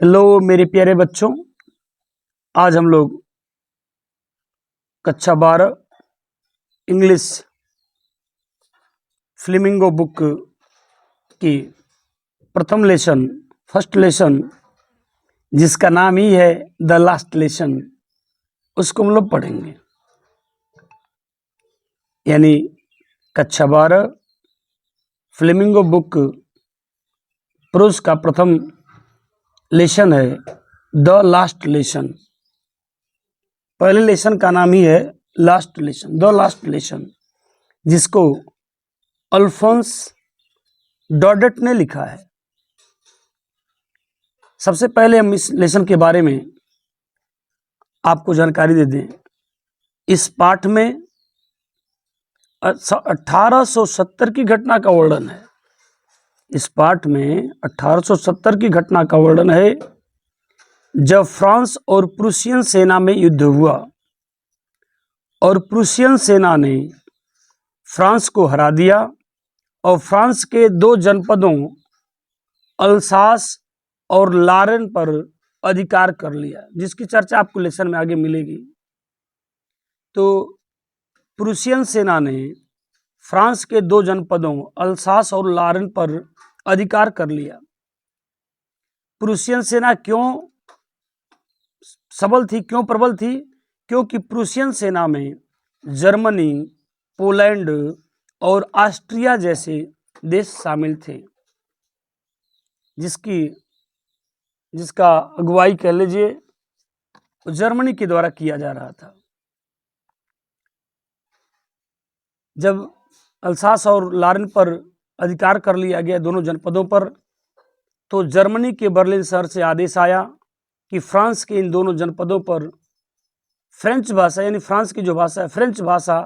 Hello मेरे प्यारे बच्चों, आज हम लोग कक्षा 12 इंग्लिश फ्लेमिंगो बुक की प्रथम लेसन फर्स्ट लेसन जिसका नाम ही है द लास्ट लेसन, उसको हम लोग पढ़ेंगे। यानी कक्षा 12 फ्लेमिंगो बुक प्रोज का प्रथम लेसन है द लास्ट लेसन। पहले लेसन का नाम ही है last lesson, the last lesson, जिसको अल्फोंस डॉडेट ने लिखा है। सबसे पहले हम इस लेसन के बारे में आपको जानकारी दे दें। इस पाठ में 1870 की घटना का वर्णन है। इस पाठ में 1870 की घटना का वर्णन है, जब फ्रांस और प्रूसियन सेना में युद्ध हुआ और प्रूसियन सेना ने फ्रांस को हरा दिया और फ्रांस के दो जनपदों अल्सास और लारेन पर अधिकार कर लिया, जिसकी चर्चा आपको लेसन में आगे मिलेगी। तो प्रूसियन सेना ने फ्रांस के दो जनपदों अल्सास और लारेन पर अधिकार कर लिया। प्रूसियन सेना क्यों सबल थी, क्यों प्रबल थी? क्योंकि प्रूसियन सेना में जर्मनी, पोलैंड और ऑस्ट्रिया जैसे देश शामिल थे, जिसका अगुवाई कह लीजिए जर्मनी के द्वारा किया जा रहा था। जब अल्सास और लारेन पर अधिकार कर लिया गया दोनों जनपदों पर, तो जर्मनी के बर्लिन शहर से आदेश आया कि फ्रांस के इन दोनों जनपदों पर फ्रेंच भाषा, यानी फ्रांस की जो भाषा है फ्रेंच भाषा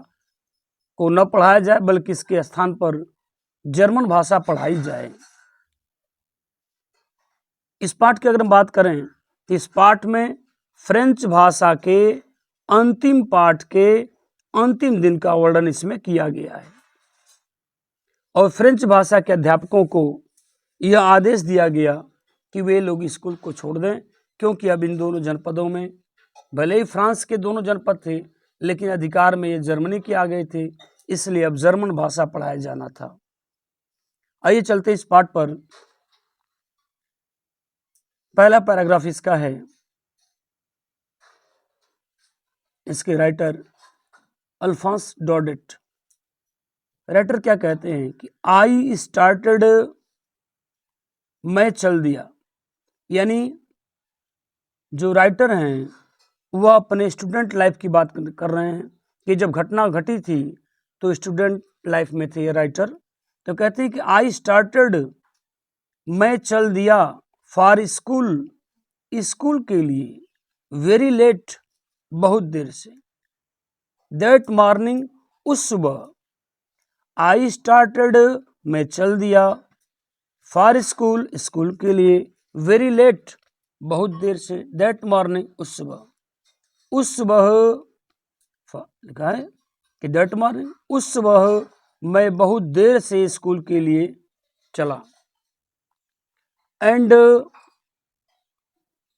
को न पढ़ाया जाए, बल्कि इसके स्थान पर जर्मन भाषा पढ़ाई जाए। इस पाठ की अगर हम बात करें तो इस पाठ में फ्रेंच भाषा के अंतिम पाठ के अंतिम दिन का वर्णन इसमें किया गया है और फ्रेंच भाषा के अध्यापकों को यह आदेश दिया गया कि वे लोग स्कूल को छोड़ दें, क्योंकि अब इन दोनों जनपदों में, भले ही फ्रांस के दोनों जनपद थे, लेकिन अधिकार में ये जर्मनी के आ गए थे, इसलिए अब जर्मन भाषा पढ़ाया जाना था। आइए चलते इस पाठ पर। पहला पैराग्राफ इसका है, इसके राइटर अल्फोंस डॉडेट। राइटर क्या कहते हैं कि आई स्टार्टेड, मैं चल दिया। यानी जो राइटर हैं वह अपने स्टूडेंट लाइफ की बात कर रहे हैं कि जब घटना घटी थी तो स्टूडेंट लाइफ में थे ये राइटर। तो कहते हैं कि आई स्टार्टेड, मैं चल दिया, फॉर स्कूल, स्कूल के लिए, वेरी लेट, बहुत देर से, दैट मॉर्निंग, उस सुबह, आई स्टार्टेड, मैं चल दिया, फॉर स्कूल, स्कूल के लिए, वेरी लेट, बहुत देर से, दैट मॉर्निंग, उस सुबह, उस सुबह लिखा है कि दैट मॉर्निंग, उस सुबह मैं बहुत देर से स्कूल के लिए चला। And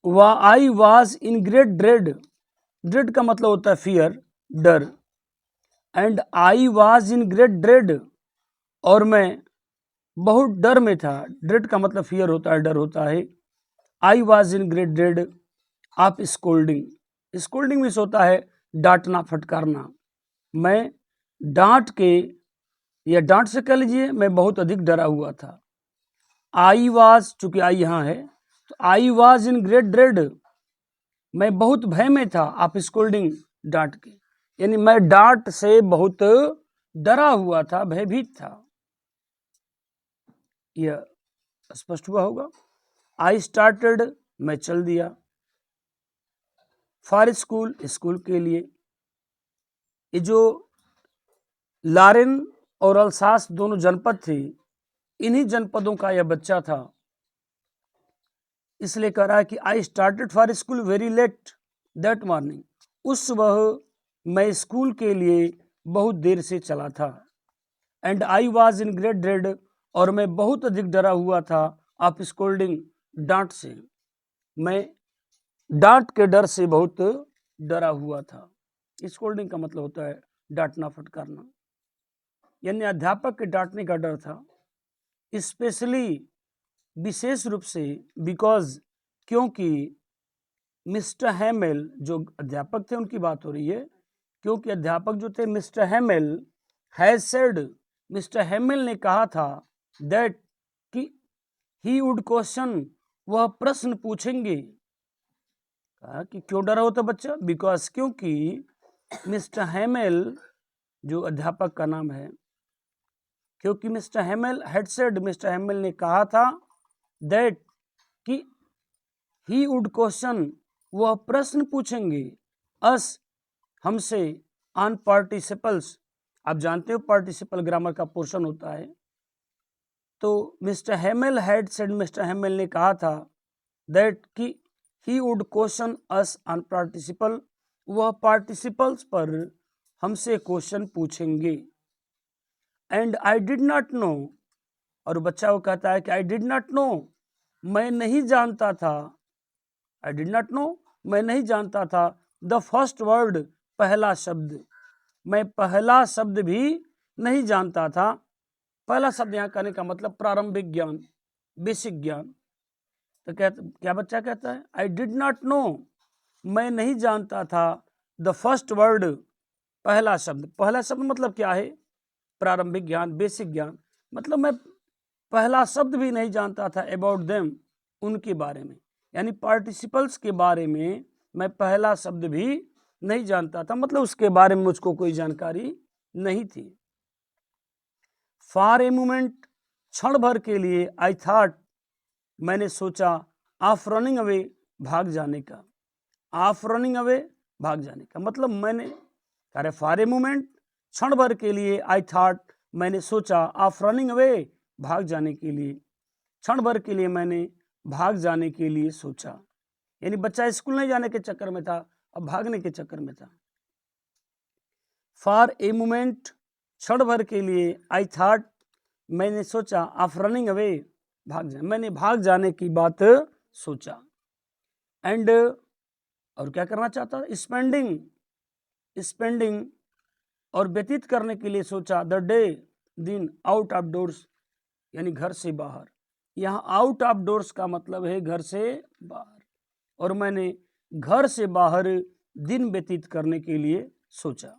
I was in great dread, dread का मतलब होता है फियर, डर। And I was in great dread, और मैं बहुत डर में था। ड्रेड का मतलब फियर होता है, डर होता है। I was in great dread of scolding, scolding means होता है डांटना, फटकारना। मैं डांट के, या डांट से कह लीजिए, मैं बहुत अधिक डरा हुआ था। आई वॉज, चूंकि आई यहाँ है, तो I was in great dread, मैं बहुत भय में था, ऑफ स्कोल्डिंग, डांट के, यानी मैं डांट से बहुत डरा हुआ था, भयभीत था। यह स्पष्ट हुआ होगा। आई स्टार्टेड, मैं चल दिया, फॉर स्कूल, स्कूल के लिए। ये जो लारेन और अल्सास दोनों जनपद थे, इन्हीं जनपदों का यह बच्चा था, इसलिए कह रहा है कि I started for school very let that morning, उस सुबह मैं स्कूल के लिए बहुत देर से चला था। And I was in great dread, और मैं बहुत अधिक डरा हुआ था, ऑफ स्कोल्डिंग, डांट से। मैं डांट के डर से बहुत डरा हुआ था। स्कोल्डिंग का मतलब होता है डांटना फटकारना, यानी अध्यापक के डांटने का डर था। स्पेशली विशेष रूप से, बिकॉज क्योंकि मिस्टर हैमेल जो अध्यापक थे उनकी बात हो रही है, क्योंकि अध्यापक जो थे mister Hamel has said, mister Hamel ने कहा था दैट कि ही वुड क्वेश्चन, वह प्रश्न पूछेंगे। कहा कि क्यों डरा होता बच्चा, बिकॉज क्योंकि मिस्टर हैमेल जो अध्यापक का नाम है, क्योंकि mister Hamel had said, mister Hamel ने कहा था दैट कि ही वुड क्वेश्चन, वह प्रश्न पूछेंगे अस, हमसे, ऑन पार्टिसिपल्स। आप जानते हो पार्टिसिपल ग्रामर का पोर्शन होता है। तो mister Hamel had said, mister Hamel ने कहा था दैट कि he would question us on participle, वह पार्टिसिपल्स पर हमसे क्वेश्चन पूछेंगे। And I did not know, और बच्चा वो कहता है कि आई डिड नॉट नो, मैं नहीं जानता था, आई डिड नॉट नो, मैं नहीं जानता था, द फर्स्ट वर्ड, पहला शब्द, मैं पहला शब्द भी नहीं जानता था। पहला शब्द यहाँ कहने का मतलब प्रारंभिक ज्ञान, बेसिक ज्ञान। तो क्या बच्चा कहता है, आई डिड नॉट नो, मैं नहीं जानता था, द फर्स्ट वर्ड, पहला शब्द। पहला शब्द मतलब क्या है, प्रारंभिक ज्ञान, बेसिक ज्ञान, मतलब मैं पहला शब्द भी नहीं जानता था अबाउट देम, उनके बारे में, यानी पार्टिसिपल्स के बारे में मैं पहला शब्द भी नहीं जानता था, मतलब उसके बारे में मुझको कोई जानकारी नहीं थी। फॉर ए मोमेंट, क्षण भर के लिए, आई थॉट, मैंने सोचा, ऑफ रनिंग अवे, भाग जाने का, ऑफ रनिंग अवे, भाग जाने का, मतलब मैंने, अरे फॉर ए मोमेंट, क्षण भर के लिए, आई थॉट, मैंने सोचा, ऑफ रनिंग अवे, भाग जाने के लिए, क्षण भर के लिए मैंने भाग जाने के लिए सोचा, यानी बच्चा स्कूल नहीं जाने के चक्कर में था, अब भागने के चक्कर में था। फॉर ए मोमेंट, क्षण भर के लिए, आई थॉट, मैंने सोचा, ऑफ रनिंग अवे, भाग जाने, मैंने भाग जाने की बात सोचा। एंड, और क्या करना चाहता, स्पेंडिंग, स्पेंडिंग, और व्यतीत करने के लिए सोचा, द डे, दिन, आउट ऑफ डोर्स, यानी घर से बाहर। यहाँ आउट ऑफ डोर्स का मतलब है घर से बाहर, और मैंने घर से बाहर दिन व्यतीत करने के लिए सोचा।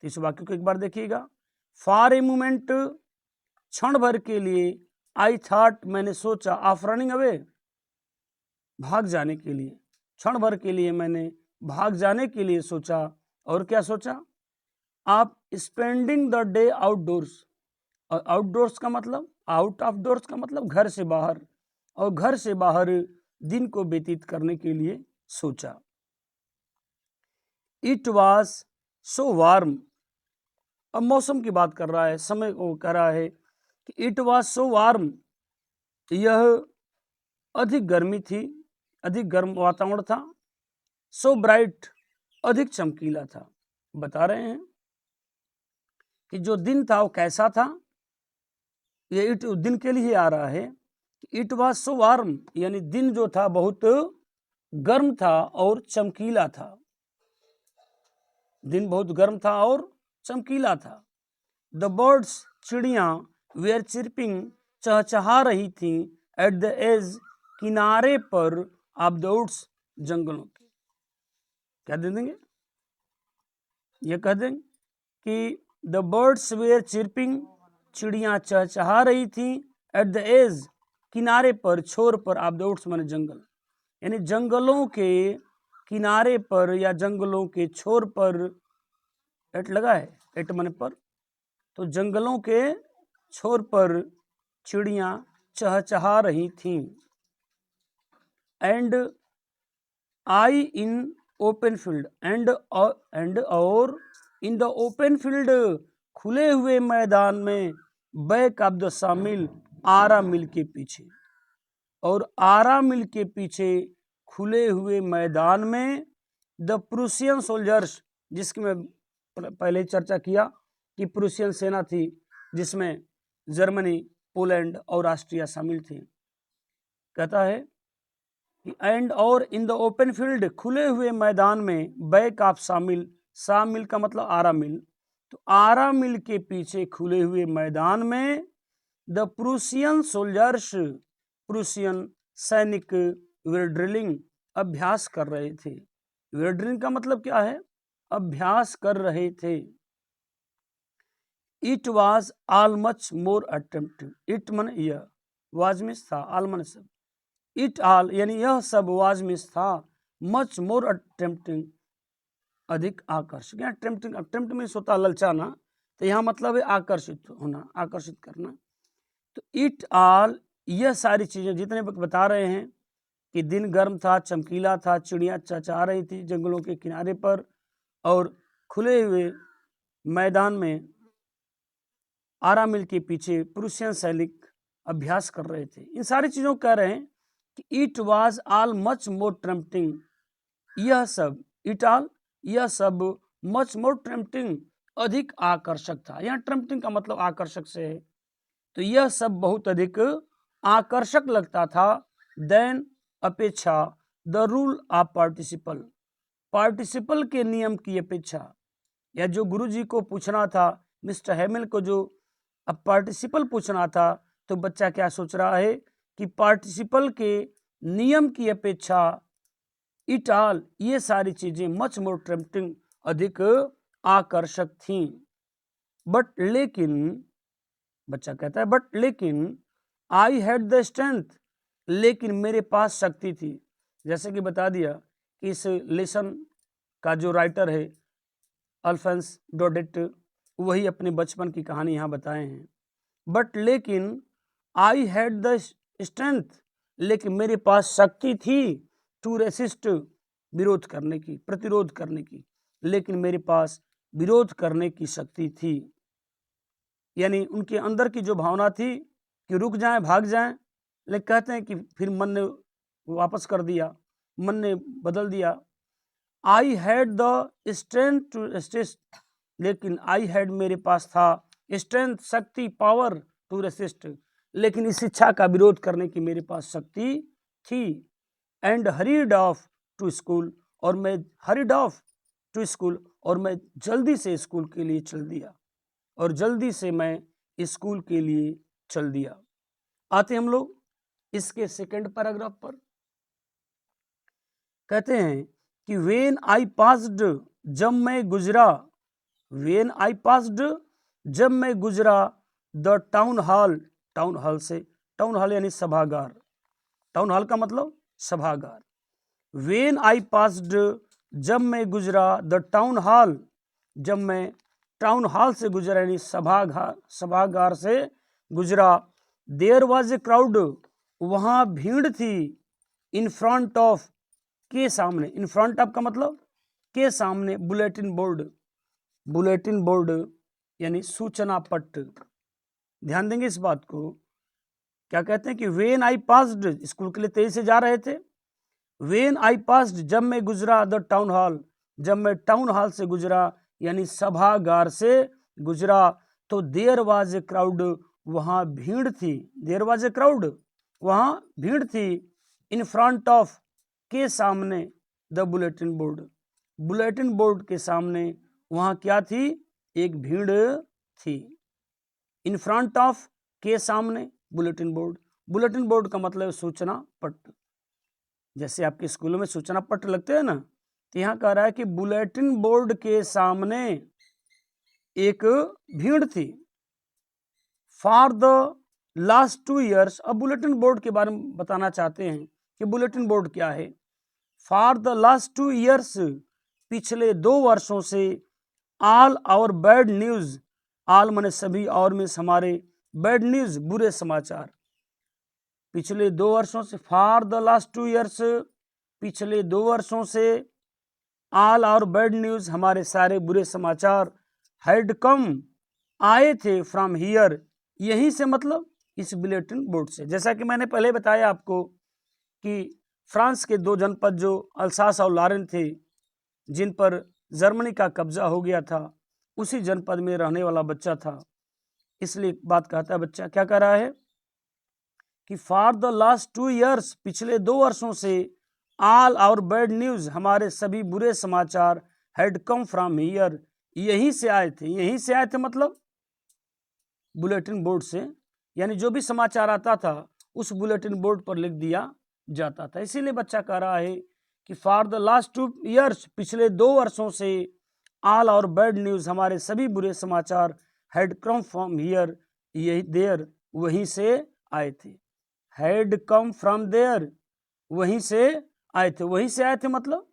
इस वाक्य को एक बार देखिएगा, फॉर ए मोमेंट, क्षण भर के लिए, आई थॉट, मैंने सोचा, ऑफ रनिंग अवे, भाग जाने के लिए, क्षण भर के लिए मैंने भाग जाने के लिए सोचा, और क्या सोचा, आप स्पेंडिंग द डे आउटडोर्स, और आउटडोर्स का मतलब, आउट ऑफ डोर्स का मतलब घर से बाहर, और घर से बाहर दिन को व्यतीत करने के लिए सोचा। इट वॉज सो वार्म, अब मौसम की बात कर रहा है, समय को कह रहा है कि इट वॉज सो वार्म, यह अधिक गर्मी थी, अधिक गर्म वातावरण था, सो ब्राइट, अधिक चमकीला था। बता रहे हैं कि जो दिन था वो कैसा था, ये इट दिन के लिए आ रहा है। इट वॉज सो वार्म, यानी दिन जो था बहुत गर्म था और चमकीला था, दिन बहुत गर्म था और चमकीला था। द बर्ड्स, चिड़ियां, वेयर चिरपिंग, चहचहा रही थी, एट द एज, किनारे पर, ऑफ द वुड्स, जंगलों के। क्या दे देंगे, ये कह देंगे कि द बर्ड्स वेयर चिरपिंग, चिड़ियां चहचहा रही थी, एट द एज, किनारे पर, छोर पर, ऑफ द वुड्स माने जंगल, यानी जंगलों के किनारे पर या जंगलों के छोर पर, एट लगा है, एट माने पर, तो जंगलों के छोर पर चिड़ियां चहचहा रही थीं। And I in open field, and और इन द ओपन फील्ड, खुले हुए मैदान में, बैक ऑफ द शामिल, आरा मिल के पीछे, और आरा मिल के पीछे खुले हुए मैदान में, द प्रूसियन सोल्जर्स, जिसकी मैं पहले ही चर्चा किया कि प्रूसियन सेना थी जिसमें जर्मनी, पोलैंड और ऑस्ट्रिया शामिल थे। कहता है एंड और इन द ओपन फील्ड, खुले हुए मैदान में, बैक ऑफ शामिल, शामिल का मतलब आरा मिल, तो आरा मिल के पीछे खुले हुए मैदान में द प्रूसियन सोल्जर्स, प्रूसियन सैनिक वे ड्रिलिंग, अभ्यास कर रहे थे। वे ड्रिलिंग का मतलब क्या है? अभ्यास कर रहे थे। It was all much more attemptive, it मन यह, वाज में था, ऑल मन सब, इट ऑल यानी यह सब, वाज में था, मच मोर अटेम्प्टिंग, अधिक आकर्षक। यहाँ अटेम्प्टिंग, अटेम्प्ट में होता ललचाना, तो यहाँ मतलब है आकर्षित होना, आकर्षित करना। तो इट ऑल, यह सारी चीजें जितने बता रहे हैं कि दिन गर्म था, चमकीला था, चिड़िया चहचहा रही थी जंगलों के किनारे पर, और खुले हुए मैदान में आरा मिल के पीछे प्रूसियन सैनिक अभ्यास कर रहे थे। इन सारी चीजों को कह रहे हैं कि it was all much more tempting, यह सब, इट ऑल यह सब, मच मोर टेम्पटिंग अधिक आकर्षक था। यहाँ टेम्पटिंग का मतलब आकर्षक से है, तो यह सब बहुत अधिक आकर्षक लगता था। देन अपेक्षा, the rule of participle, participle के नियम की अपेक्षा, या जो गुरुजी को पूछना था, मिस्टर हेमिल को जो अब पार्टिसिपल पूछना था, तो बच्चा क्या सोच रहा है कि पार्टिसिपल के नियम की अपेक्षा इट ऑल, ये सारी चीजें, मच मोर टेम्पटिंग, अधिक आकर्षक थीं। बट लेकिन, बच्चा कहता है बट लेकिन, आई हैड द स्ट्रेंथ, लेकिन मेरे पास शक्ति थी। जैसे कि बता दिया कि इस लेसन का जो राइटर है अल्फोंस डोडेट, वही अपने बचपन की कहानी यहाँ बताए हैं। बट लेकिन, आई हैड द स्ट्रेंथ, लेकिन मेरे पास शक्ति थी, टू रेसिस्ट, विरोध करने की, प्रतिरोध करने की, लेकिन मेरे पास विरोध करने की शक्ति थी। यानी उनके अंदर की जो भावना थी कि रुक जाएं, भाग जाएं, लेकिन कहते हैं कि फिर मन ने वापस कर दिया, मन ने बदल दिया। I had the strength to resist, लेकिन आई हैड मेरे पास था स्ट्रेंथ, शक्ति, पावर टू रेसिस्ट, लेकिन इस इच्छा का विरोध करने की मेरे पास शक्ति थी। And hurried off to school, और मैं हरीड ऑफ टू स्कूल, और मैं जल्दी से स्कूल के लिए चल दिया, और जल्दी से मैं स्कूल के लिए चल दिया। आते हम लोग इसके सेकंड पैराग्राफ पर। कहते हैं कि वेन आई पास्ड, जब मैं गुजरा, वेन आई पास्ड, जब मैं गुजरा, the town hall, town hall से, टाउन हॉल यानी सभागार, टाउन हॉल का मतलब सभागार। वेन आई पास्ड, जब मैं गुजरा, द टाउन हॉल, जब मैं टाउन हॉल से गुजरा यानी सभागार से गुजरा, देयर वाज ए क्राउड, वहां भीड़ थी, इन फ्रंट ऑफ, के सामने, इन फ्रंट ऑफ का मतलब के सामने, बुलेटिन बोर्ड, बुलेटिन बोर्ड यानी सूचना पट्ट। ध्यान देंगे इस बात को। क्या कहते हैं कि वेन आई पास्ड, स्कूल के लिए तेजी से जा रहे थे, वेन आई पास्ड, जब मैं गुजरा, द टाउन हॉल, जब मैं टाउन हॉल से गुजरा यानी सभागार से गुजरा, तो देयर वाज ए क्राउड, वहां भीड़ थी, देयर वाज ए क्राउड, वहां भीड़ थी, इन फ्रंट ऑफ, के सामने, the bulletin board, bulletin board के सामने वहां क्या थी, एक भीड़ थी। इन फ्रंट ऑफ, के सामने, बुलेटिन बोर्ड, बुलेटिन बोर्ड का मतलब सूचना पट्ट। जैसे आपके स्कूलों में सूचना पट्ट लगते हैं ना, तो यहाँ कह रहा है कि बुलेटिन बोर्ड के सामने एक भीड़ थी। फॉर द लास्ट 2 years, अब बुलेटिन बोर्ड के बारे में बताना चाहते हैं कि बुलेटिन बोर्ड क्या है। फॉर द लास्ट 2 years, पिछले 2 वर्षों से, all our bad news, all माने सभी, और में हमारे, बैड न्यूज बुरे समाचार, पिछले 2 वर्षों से, फॉर द लास्ट 2 years, पिछले 2 वर्षों से, ऑल आवर बैड न्यूज, हमारे सारे बुरे समाचार, हैड कम, आए थे, फ्रॉम हियर, यहीं से मतलब इस बुलेटिन बोर्ड से। जैसा कि मैंने पहले बताया आपको कि फ्रांस के 2 जनपद जो अल्सास और लॉरेन थे, जिन पर जर्मनी का कब्जा हो गया था, उसी जनपद में रहने वाला बच्चा था, इसलिए बात कहता है बच्चा, क्या कह रहा है कि फॉर द लास्ट 2 years, पिछले 2 वर्षों से, ऑल आवर बैड न्यूज, हमारे सभी बुरे समाचार, हैड कम फ्रॉम हियर, यहीं से आए थे। यहीं से आए थे मतलब बुलेटिन बोर्ड से, यानी जो भी समाचार आता था उस बुलेटिन बोर्ड पर लिख दिया जाता था। इसीलिए बच्चा कह रहा है कि फॉर द लास्ट 2 years, पिछले 2 वर्षों से, ऑल आवर बैड न्यूज, हमारे सभी बुरे समाचार, हैड कम फ्रॉम हियर, यही देयर, वहीं से आए थे। हैड कम फ्रॉम देयर, वहीं से आए थे। वहीं से आए थे मतलब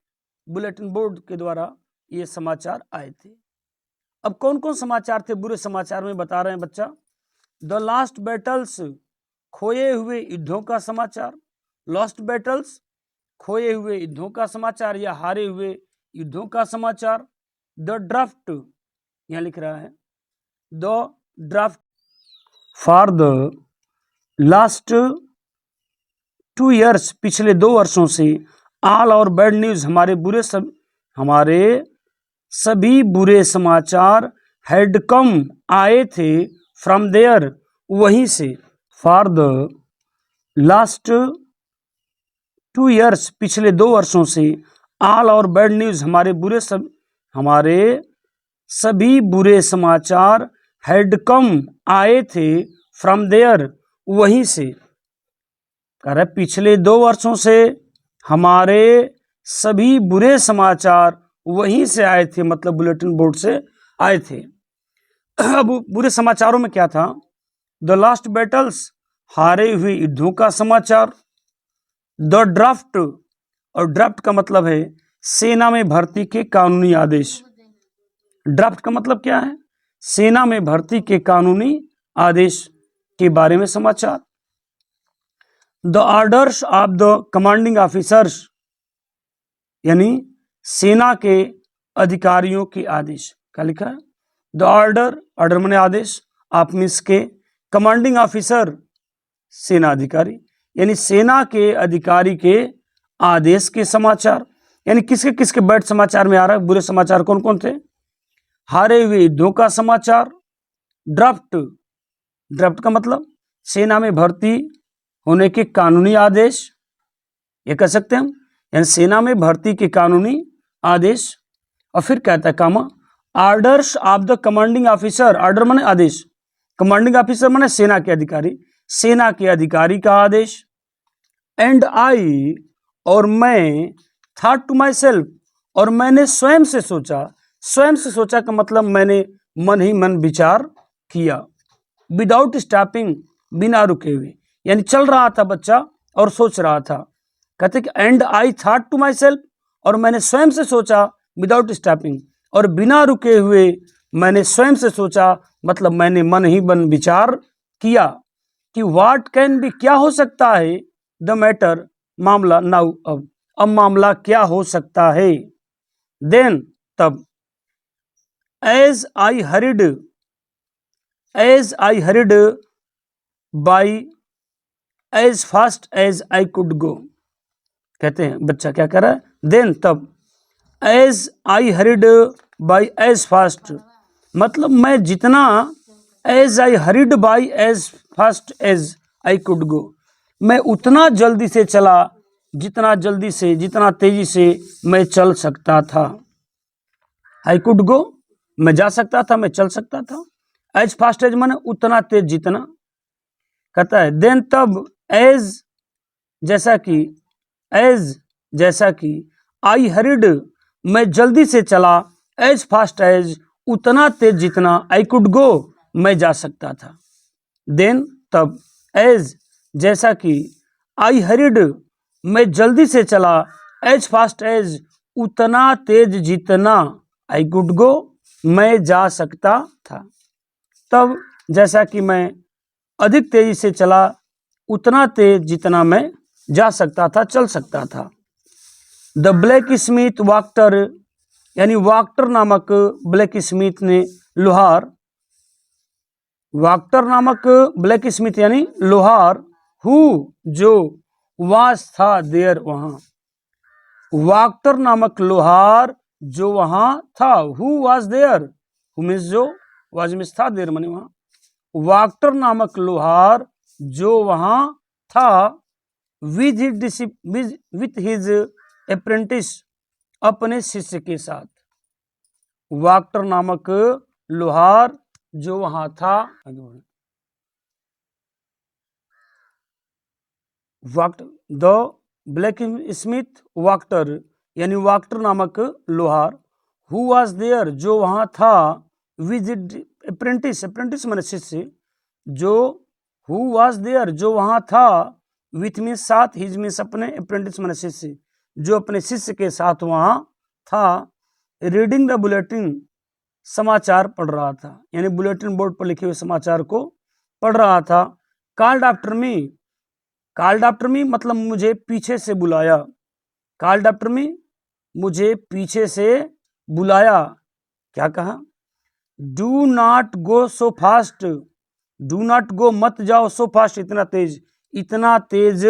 बुलेटिन बोर्ड के द्वारा ये समाचार आए थे। अब कौन कौन समाचार थे बुरे समाचार में बता रहे हैं बच्चा। द लास्ट बैटल्स, खोए हुए युद्धों का समाचार। लॉस्ट बैटल्स, खोए हुए युद्धों का समाचार या हारे हुए युद्धों का समाचार। द ड्राफ्ट, यहां लिख रहा है the draft, for the last 2 years, पिछले 2 वर्षों से, ऑल और बैड न्यूज, हमारे सभी बुरे समाचार, हैड कम, आए थे, फ्रॉम देयर, वहीं से। फॉर द लास्ट 2 years, पिछले 2 वर्षों से, ऑल और बैड न्यूज, हमारे सभी बुरे समाचार, हैड कम, आए थे, फ्रॉम देयर, वहीं से। कह रहा है पिछले 2 वर्षों से हमारे सभी बुरे समाचार वहीं से आए थे, मतलब बुलेटिन बोर्ड से आए थे। अब बुरे समाचारों में क्या था। द लास्ट बैटल्स, हारे हुए युद्धों का समाचार। द ड्राफ्ट, और ड्राफ्ट का मतलब है सेना में भर्ती के कानूनी आदेश। ड्राफ्ट का मतलब क्या है, सेना में भर्ती के कानूनी आदेश के बारे में समाचार। The orders of the commanding officers, यानी सेना के अधिकारियों के आदेश। क्या लिखा है, द ऑर्डर माने आदेश, ऑफ मीन्स के, कमांडिंग ऑफिसर सेना अधिकारी, यानी सेना के अधिकारी के आदेश के समाचार। यानी किसके किसके बैड समाचार में आ रहा है, बुरे समाचार कौन कौन थे। हारे हुए युद्धों का समाचार। ड्राफ्ट, ड्राफ्ट का मतलब सेना में भर्ती होने के कानूनी आदेश, ये कह सकते हैं हम, यानी सेना में भर्ती के कानूनी आदेश। और फिर कहता है comma, orders of the commanding officer, order माने आदेश, कमांडिंग ऑफिसर माने सेना के अधिकारी, सेना के अधिकारी का आदेश। एंड आई, और मैं, थॉट टू माई सेल्फ, और मैंने स्वयं से सोचा। स्वयं से सोचा का मतलब मैंने मन ही मन विचार किया। विदाउट स्टॉपिंग, बिना रुके हुए, यानी चल रहा था बच्चा और सोच रहा था। कहते कि and I thought to myself, और मैंने स्वयं से सोचा, विदाउट स्टॉपिंग, और बिना रुके हुए मैंने स्वयं से सोचा, मतलब मैंने मन ही मन विचार किया कि व्हाट कैन बी, क्या हो सकता है, द मैटर, मामला, नाउ, अब मामला क्या हो सकता है। देन, तब, as I hurried by as fast as I could go. कहते हैं बच्चा क्या कर रहा है, देन, तब, as I hurried by as fast, मतलब मैं जितना, as I hurried by as fast as I could go, मैं उतना जल्दी से चला, जितना जल्दी से, जितना तेजी से मैं चल सकता था। आई कुड गो, मैं जा सकता था, मैं चल सकता था। एज फास्ट एज माने उतना तेज जितना। कहता है देन, तब, एज, जैसा कि, एज, जैसा कि, आई हरिड, मैं जल्दी से चला, एज फास्ट एज, उतना तेज जितना, आई कुड गो, मैं जा सकता था। देन, तब, एज, जैसा कि, आई हरिड, मैं जल्दी से चला, एज फास्ट एज, उतना तेज जितना, आई कुड गो, मैं जा सकता था। तब, जैसा कि मैं अधिक तेजी से चला, उतना तेज जितना मैं जा सकता था, चल सकता था। द ब्लैक स्मिथ वाक्टर, यानी वाक्टर नामक ब्लैक स्मिथ ने, लोहार, वाक्टर नामक ब्लैक स्मिथ यानी लोहार, हु, जो, वास, था, देयर, वहां, वाक्टर नामक लोहार जो वहां था, who was there, who means जो, वाज मीन्स था, देयर माने वहां, वाक्टर नामक लोहार जो वहां था विथ हिज अप्रेंटिस, अपने शिष्य के साथ। वाक्टर नामक लोहार जो वहां था, द ब्लैक स्मिथ वाक्टर, यानी वाक्टर नामक लोहार, हु वाज देयर जो वहां था, विद अप्रेंटिस, अप्रेंटिस माने शिष्य, जो हु वाज देयर जो वहां था, विथ मीन साथ, हिज मीन्स अपने, अप्रेंटिस माने शिष्य, जो अपने शिष्य के साथ वहां था, रीडिंग द बुलेटिन, समाचार पढ़ रहा था, यानी बुलेटिन बोर्ड पर लिखे हुए समाचार को पढ़ रहा था। Called after me, called after me मतलब मुझे पीछे से बुलाया, कॉल्ड आफ्टर मी मुझे पीछे से बुलाया। क्या कहा? Do not go so fast, do not go मत जाओ, सो फास्ट इतना तेज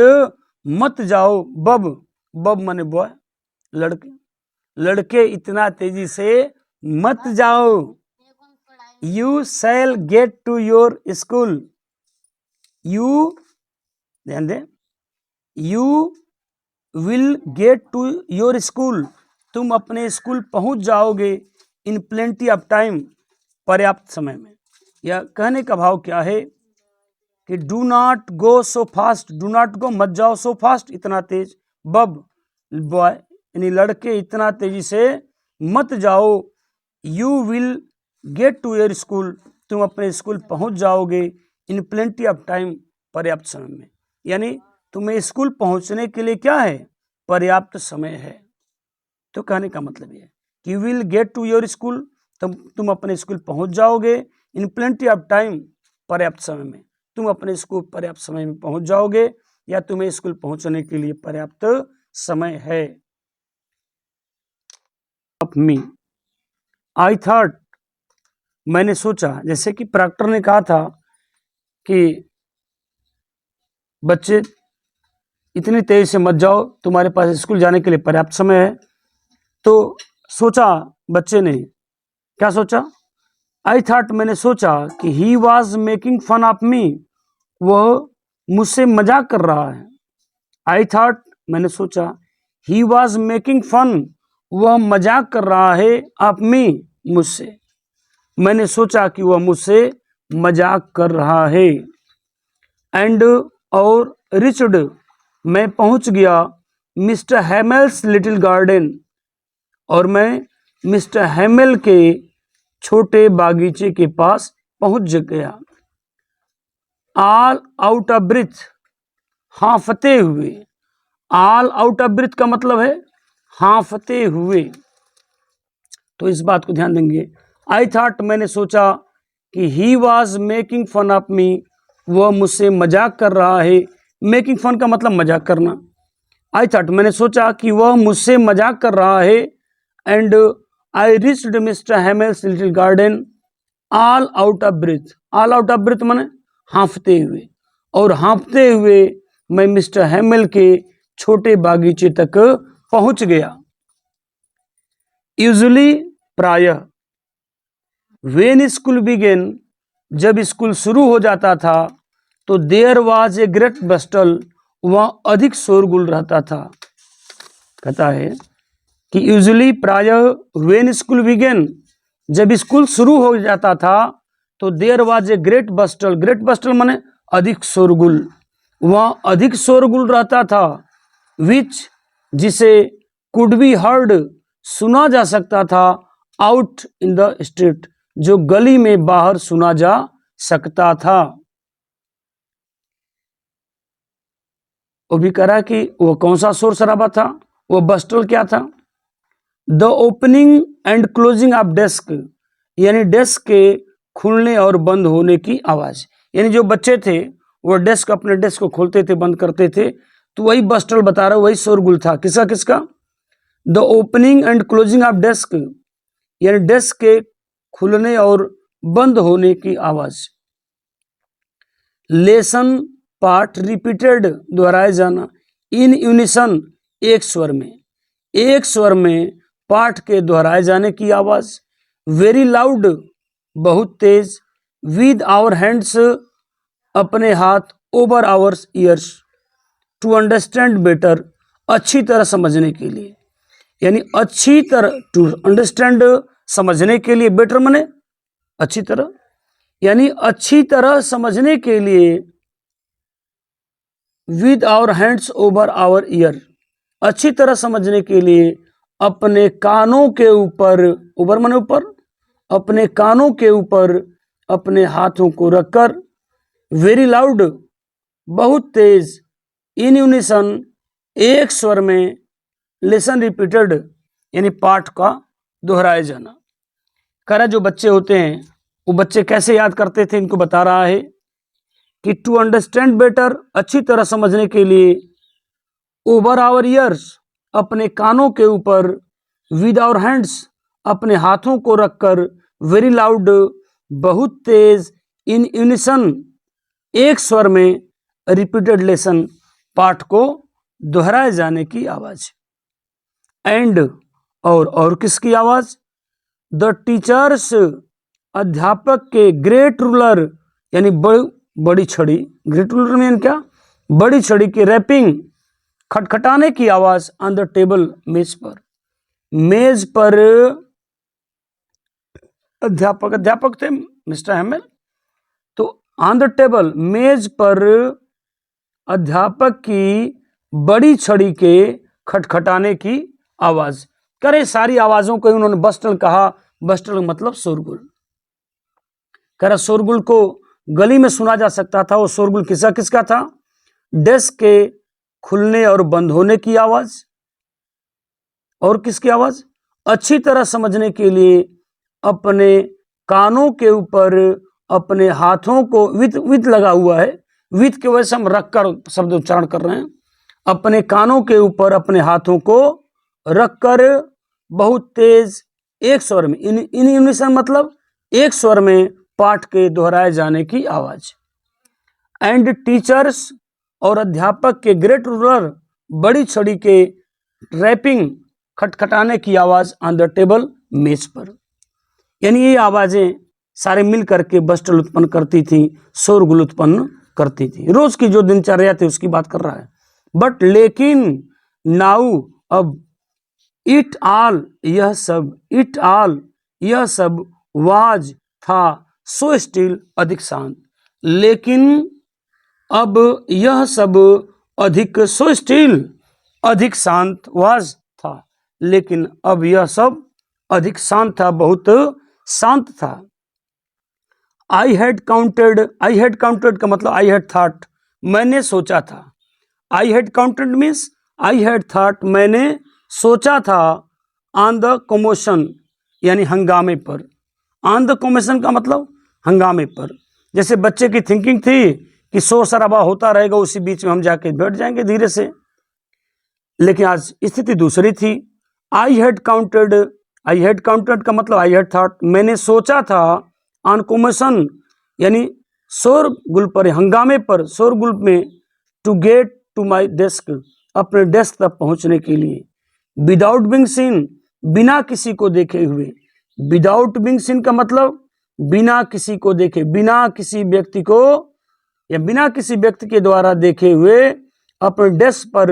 मत जाओ, बब, बब माने बॉय, लड़के, लड़के इतना तेजी से मत जाओ। You shall get to your school, you, ध्यान दे, you will get to your school, तुम अपने स्कूल पहुंच जाओगे, इन प्लेंटी ऑफ टाइम, पर्याप्त समय में। यह कहने का भाव क्या है कि do not go so fast, do not go मत जाओ, सो फास्ट इतना तेज, बब बॉय यानी लड़के इतना तेजी से मत जाओ, you will get to your school, तुम अपने स्कूल पहुंच जाओगे, इन प्लेंटी ऑफ टाइम, पर्याप्त समय में। यानी तुम्हें स्कूल पहुंचने के लिए क्या है? पर्याप्त समय है। तो कहने का मतलब यह कि will get to your school, तुम अपने स्कूल पहुंच जाओगे, इन प्लेंटी ऑफ टाइम, पर्याप्त समय में, तुम अपने स्कूल पर्याप्त समय में पहुंच जाओगे, या तुम्हें स्कूल पहुंचने के लिए पर्याप्त समय है। मी, आई थॉट, मैंने सोचा, जैसे कि प्रॉक्टर ने कहा था कि बच्चे इतनी तेजी से मत जाओ, तुम्हारे पास स्कूल जाने के लिए पर्याप्त समय है। तो सोचा बच्चे ने, क्या सोचा? आई थॉट, मैंने सोचा कि he was making fun of me, वह मुझसे मजाक कर रहा है। आई थॉट, मैंने सोचा, ही वॉज मेकिंग फन, वह मजाक कर रहा है, ऑफ मी, मुझसे। मैंने सोचा कि वह मुझसे मजाक कर रहा है। एंड, और रिचड, मैं पहुंच गया, मिस्टर हैमेल्स लिटिल गार्डन, और मैं मिस्टर हैमेल के छोटे बागीचे के पास पहुंच गया। ऑल आउट ऑफ ब्रीथ, हांफते हुए, ऑल आउट ऑफ ब्रीथ का मतलब है हांफते हुए। तो इस बात को ध्यान देंगे। आई थॉट, मैंने सोचा कि he was making fun of me, वह मुझसे मजाक कर रहा है। मेकिंग फन का मतलब मजाक करना। आई थॉट, मैंने सोचा कि वह मुझसे मजाक कर रहा है। And I reached mister Hamel's little garden all out of breath, all out of breath माने हांफते हुए, और हांफते हुए मैं मिस्टर हैमेल के छोटे बागीचे तक पहुंच गया। यूजुअली, प्रायः, व्हेन स्कूल बिगेन, जब स्कूल शुरू हो जाता था, तो देयर वाज ए ग्रेट बस्टल, वहां अधिक शोरगुल रहता था। कहता है कि यूजुअली, प्रायः, व्हेन स्कूल बिगेन, जब स्कूल शुरू हो जाता था, तो there was a great bustle, great bustle माने अधिक शोरगुल, वहां अधिक शोरगुल रहता था। विच, जिसे कुड बी हर्ड, सुना जा सकता था, आउट इन द स्ट्रीट, जो गली में बाहर सुना जा सकता था। वो भी कह रहा है कि वो कौन सा शोर शराबा था, वो बस्टल क्या था? The opening and closing of desk, यानी डेस्क के खुलने और बंद होने की आवाज। यानी जो बच्चे थे वो डेस्क, अपने डेस्क को खोलते थे, बंद करते थे, तो वही बस्टल बता रहा, वही शोरगुल था। किसका किसका? The opening and closing of desk, यानी डेस्क के खुलने और बंद होने की आवाज। लेसन, पाठ, रिपीटेड, दोहराए जाना, इन यूनिसन, एक स्वर में, एक स्वर में पाठ के दोहराए जाने की आवाज। वेरी लाउड, बहुत तेज। विद आवर हैंड्स, अपने हाथ, over ours years, to understand better, अच्छी तरह समझने के लिए, यानी अच्छी तरह, टू अंडरस्टैंड समझने के लिए, बेटर माने अच्छी तरह, यानी अच्छी तरह समझने के लिए, with our hands over our year, अच्छी तरह समझने के लिए अपने कानों के ऊपर, ऊपर माने ऊपर, अपने कानों के ऊपर अपने हाथों को रखकर, वेरी लाउड, बहुत तेज, इन यूनिसन, एक स्वर में, लेसन रिपीटेड, यानी पाठ का दोहराया जाना। करा जो बच्चे होते हैं वो बच्चे कैसे याद करते थे, इनको बता रहा है कि टू अंडरस्टैंड बेटर, अच्छी तरह समझने के लिए, ओवर आवर ईयर्स, अपने कानों के ऊपर, विद आवर हैंड्स, अपने हाथों को रखकर, वेरी लाउड, बहुत तेज, इन यूनिसन, एक स्वर में, रिपीटेड लेसन, पाठ को दोहराए जाने की आवाज। एंड, और किसकी आवाज? द टीचर्स, अध्यापक के, ग्रेट रूलर, यानी बड़ी छड़ी, ग्रेट रूलर में क्या? बड़ी छड़ी की रैपिंग, खटखटाने की आवाज, ऑन द टेबल, मेज पर, मेज पर, अध्यापक थे मिस्टर हैमेल, तो ऑन द टेबल, मेज पर अध्यापक की बड़ी छड़ी के खटखटाने की आवाज। करे सारी आवाजों को उन्होंने बस्टल कहा, बस्टल मतलब शोरगुल। करे शोरगुल को गली में सुना जा सकता था, वो शोरगुल किसका था? डेस्क के खुलने और बंद होने की आवाज। और किसकी आवाज? अच्छी तरह समझने के लिए अपने कानों के ऊपर अपने हाथों को, विथ लगा हुआ है, विथ के वजह से हम रखकर शब्द उच्चारण कर रहे हैं, अपने कानों के ऊपर अपने हाथों को रखकर बहुत तेज, एक स्वर में, इन यूनिसन मतलब एक स्वर में पाठ के दोहराए जाने की आवाज। एंड टीचर्स, और अध्यापक के, ग्रेट रूलर, बड़ी छड़ी के, रैपिंग, खटखटाने की आवाज, ऑन द टेबल, मेज पर। यानी ये आवाजें सारे मिल करके बस्टल उत्पन्न करती थी, शोरगुल उत्पन्न करती थी। रोज की जो दिनचर्या थी उसकी बात कर रहा है। बट लेकिन, नाउ, अब, इट ऑल, यह सब, इट ऑल, यह सब, वाज, था, सो स्टिल, अधिक शांत। लेकिन अब यह सब अधिक, सो स्टिल, अधिक शांत, वाज, था, लेकिन अब यह सब अधिक शांत था, बहुत शांत था। आई हैड काउंटेड का मतलब आई हैड थॉट, मैंने सोचा था। I had counted means I had thought, मैंने सोचा था, ऑन द कमोशन, यानी हंगामे पर। ऑन द कमोशन का मतलब हंगामे पर। जैसे बच्चे की थिंकिंग थी कि शोर शराबा होता रहेगा, उसी बीच में हम जाके बैठ जाएंगे धीरे से, लेकिन आज स्थिति दूसरी थी। आई हैड काउंटेड का मतलब आई हैड थॉट, मैंने सोचा था, ऑन कमोशन, यानी शोरगुल पर, हंगामे पर, शोरगुल में, to get to my desk, अपने डेस्क तक पहुंचने के लिए, विदाउट बीइंग सीन, बिना किसी को देखे हुए। विदाउट बीइंग सीन का मतलब बिना किसी को देखे, बिना किसी व्यक्ति को या बिना किसी व्यक्ति के द्वारा देखे हुए अपने डेस्क पर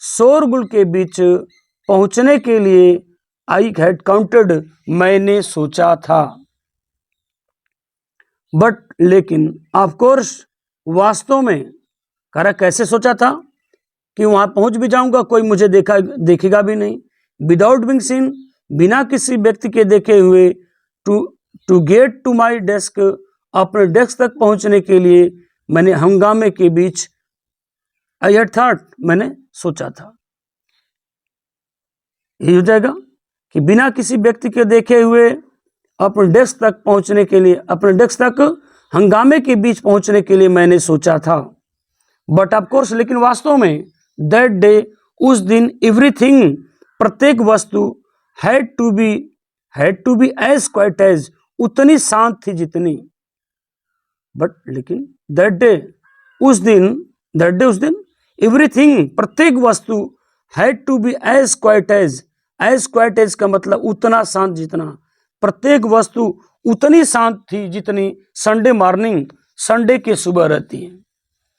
शोरगुल के बीच पहुंचने के लिए, आई हैड काउंटेड, मैंने सोचा था। बट लेकिन, ऑफ कोर्स, वास्तव में, करा कैसे सोचा था कि वहां पहुंच भी जाऊंगा, कोई मुझे देखेगा भी नहीं। विदाउट बीइंग सीन, बिना किसी व्यक्ति के देखे हुए, to get to my desk, अपने डेस्क तक पहुंचने के लिए, मैंने हंगामे के बीच, आई हैड थॉट, मैंने सोचा था। यही हो जाएगा कि बिना किसी व्यक्ति के देखे हुए अपने डेस्क तक पहुंचने के लिए, अपने डेस्क तक हंगामे के बीच पहुंचने के लिए मैंने सोचा था। बट ऑफ कोर्स, लेकिन वास्तव में, दैट डे, उस दिन, एवरीथिंग, प्रत्येक वस्तु, had to be as quiet as, उतनी शांत थी जितनी। बट लेकिन, दैट डे, उस दिन, एवरीथिंग, प्रत्येक वस्तु, had to be as quiet as का मतलब उतना शांत जितना, प्रत्येक वस्तु उतनी शांत थी जितनी संडे मॉर्निंग, संडे की सुबह रहती है।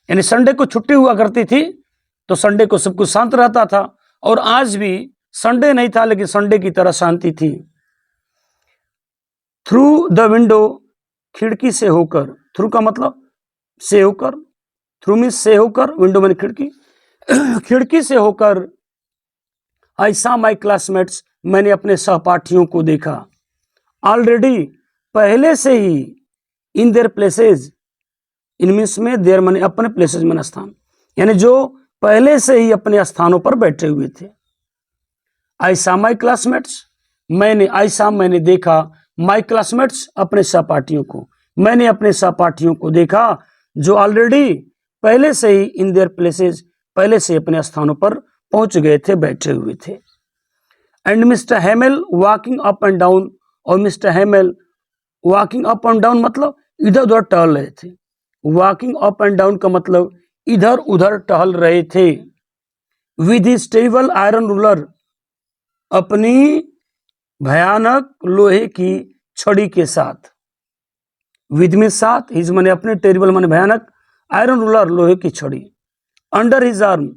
यानी संडे को छुट्टी हुआ करती थी, तो संडे को सब कुछ शांत रहता था, और आज भी संडे नहीं था लेकिन संडे की तरह शांति थी। थ्रू द विंडो, खिड़की से होकर, थ्रू का मतलब से होकर, थ्रू मीन्स से होकर, विंडो मैंने खिड़की, खिड़की से होकर, आई सॉ माई क्लासमेट्स, मैंने अपने सहपाठियों को देखा, ऑलरेडी पहले से ही, in their places, in means में देयर मैंने अपने प्लेसेज में स्थान, यानी जो पहले से ही अपने स्थानों पर बैठे हुए थे। आई सॉ माई क्लासमेट्स, मैंने, आई सॉ मैंने देखा, माई क्लासमेट्स अपने सहपाठियों को, मैंने अपने सहपाठियों को देखा जो ऑलरेडी पहले से ही, इन देयर प्लेसेज, पहले से अपने स्थानों पर पहुंच गए थे, बैठे हुए थे। And mister Hamel walking up and down, और mister Hamel walking up and down मतलब इधर उधर टहल रहे थे। वॉकिंग अप एंड डाउन का मतलब इधर उधर टहल रहे थे। With his table iron ruler, अपनी भयानक लोहे की छड़ी के साथ। विद में साथ, हिज माने अपने, टेरिबल माने भयानक, आयरन रूलर लोहे की छड़ी। Under his arm,